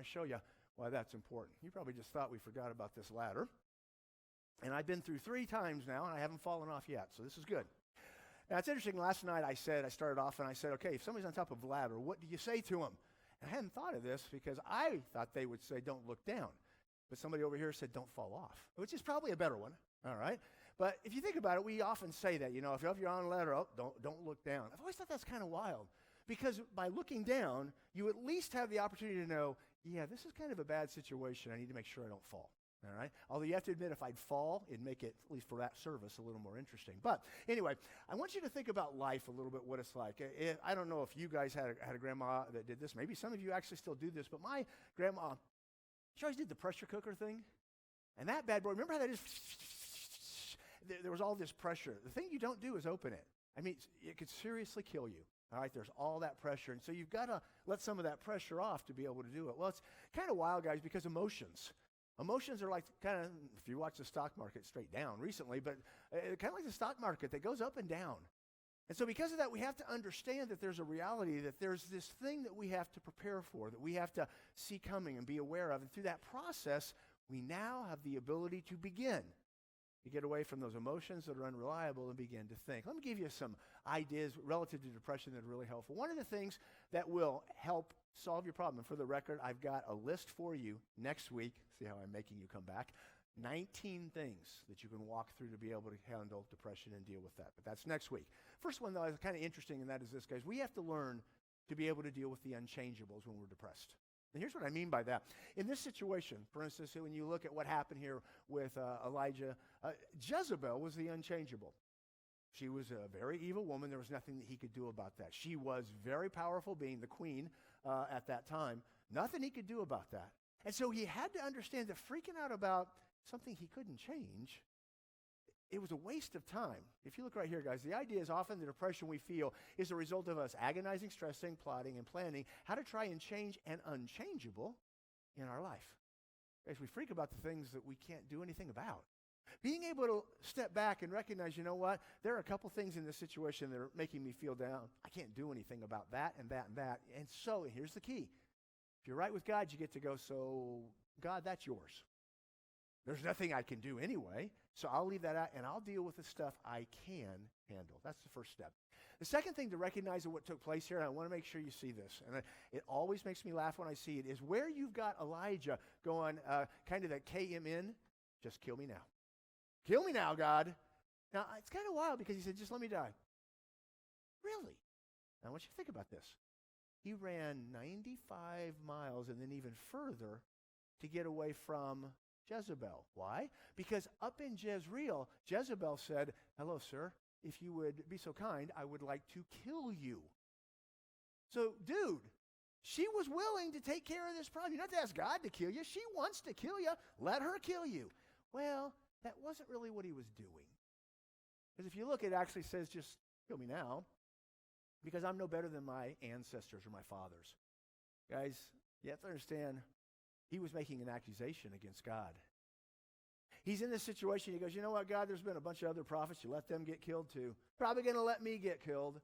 show you why that's important. You probably just thought we forgot about this ladder. And I've been through 3 times now, and I haven't fallen off yet, so this is good. Now, it's interesting. Last night I started off and I said, okay, if somebody's on top of a ladder, what do you say to them? And I hadn't thought of this because I thought they would say, don't look down. But somebody over here said, don't fall off, which is probably a better one, all right? But if you think about it, we often say that, if you're on a ladder, don't look down. I've always thought that's kind of wild because by looking down, you at least have the opportunity to know, yeah, this is kind of a bad situation. I need to make sure I don't fall. All right. Although you have to admit, if I'd fall, it'd make it, at least for that service, a little more interesting. But anyway, I want you to think about life a little bit, what it's like. I don't know if you guys had a grandma that did this. Maybe some of you actually still do this. But my grandma, she always did the pressure cooker thing. And that bad boy, remember how that is? There was all this pressure. The thing you don't do is open it. I mean, it could seriously kill you. All right, there's all that pressure. And so you've got to let some of that pressure off to be able to do it. Well, it's kind of wild, guys, because Emotions are like kind of, if you watch the stock market, straight down recently, but kind of like the stock market that goes up and down. And so because of that, we have to understand that there's a reality, that there's this thing that we have to prepare for, that we have to see coming and be aware of. And through that process, we now have the ability to begin to get away from those emotions that are unreliable and begin to think. Let me give you some ideas relative to depression that are really helpful. One of the things that will help solve your problem, and for the record, I've got a list for you next week. See how I'm making you come back. 19 things that you can walk through to be able to handle depression and deal with that. But that's next week. First one, though, is kind of interesting, and that is this, guys. We have to learn to be able to deal with the unchangeables when we're depressed. And here's what I mean by that. In this situation, for instance, when you look at what happened here with Elijah, Jezebel was the unchangeable. She was a very evil woman. There was nothing that he could do about that. She was very powerful, being the queen at that time. Nothing he could do about that. And so he had to understand that freaking out about something he couldn't change, it was a waste of time. If you look right here, guys, the idea is often the depression we feel is a result of us agonizing, stressing, plotting, and planning how to try and change an unchangeable in our life. As we freak about the things that we can't do anything about. Being able to step back and recognize, you know what, there are a couple things in this situation that are making me feel down. I can't do anything about that and that and that. And so here's the key. If you're right with God, you get to go, so God, that's yours. There's nothing I can do anyway, so I'll leave that out and I'll deal with the stuff I can handle. That's the first step. The second thing to recognize of what took place here, and I want to make sure you see this, and it always makes me laugh when I see it, is where you've got Elijah going kind of that KMN, just kill me now. Kill me now, God. Now, it's kind of wild because he said, just let me die. Really? Now, I want you to think about this. He ran 95 miles and then even further to get away from Jezebel. Why? Because up in Jezreel, Jezebel said, hello, sir. If you would be so kind, I would like to kill you. So, dude, she was willing to take care of this problem. You don't have to ask God to kill you. She wants to kill you. Let her kill you. Well, that wasn't really what he was doing. Because if you look, it actually says, just kill me now, because I'm no better than my ancestors or my fathers. Guys, you have to understand, he was making an accusation against God. He's in this situation. He goes, you know what, God, there's been a bunch of other prophets. You let them get killed too. Probably going to let me get killed.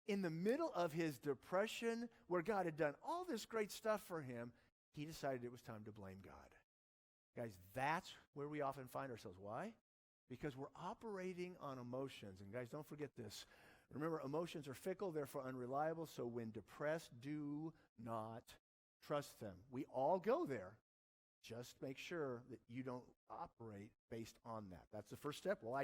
In the middle of his depression, where God had done all this great stuff for him, he decided it was time to blame God. Guys, that's where we often find ourselves. Why? Because we're operating on emotions. And guys, don't forget this. Remember, emotions are fickle, therefore unreliable. So when depressed, do not trust them. We all go there. Just make sure that you don't operate based on that. That's the first step. Well, I